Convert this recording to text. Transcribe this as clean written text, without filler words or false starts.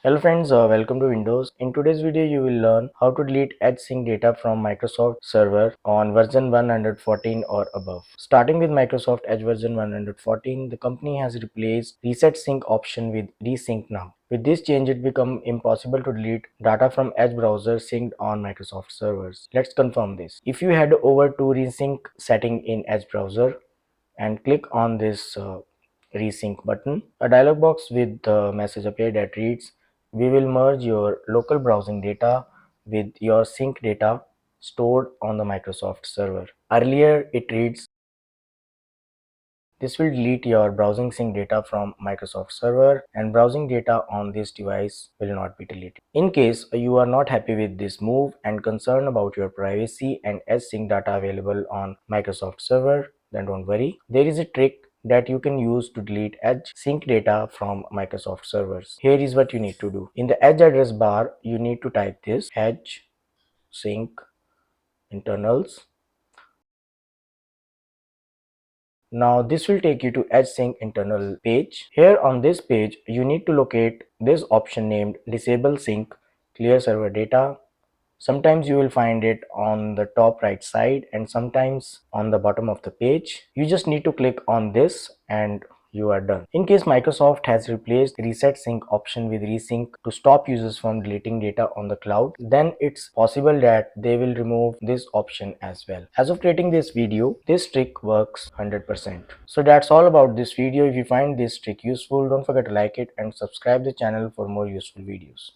Hello friends, welcome to Windows. In today's video, you will learn how to delete Edge Sync data from Microsoft Server on version 114 or above. Starting with Microsoft Edge version 114, the company has replaced Reset Sync option with Resync now. With this change, it becomes impossible to delete data from Edge browser synced on Microsoft servers. Let's confirm this. If you head over to Resync setting in Edge browser and click on this resync button, a dialog box with the message appear that reads, "We will merge your local browsing data with your sync data stored on the Microsoft server." Earlier it reads, "This will delete your browsing sync data from Microsoft server and browsing data on this device will not be deleted." In case you are not happy with this move and concerned about your privacy and Edge sync data available on Microsoft server, then don't worry. There is a trick that you can use to delete Edge sync data from Microsoft servers. Here is what you need to do. In the Edge address bar, you need to type this Edge sync internals. Now this will take you to Edge Sync internal page. Here on this page, you need to locate this option named Disable Sync Clear Server Data. Sometimes you will find it on the top right side and sometimes on the bottom of the page. You just need to click on this and you are done. In case Microsoft has replaced the Reset Sync option with Resync to stop users from deleting data on the cloud, then it's possible that they will remove this option as well. As of creating this video, this trick works 100%. So that's all about this video. If you find this trick useful, don't forget to like it and subscribe the channel for more useful videos.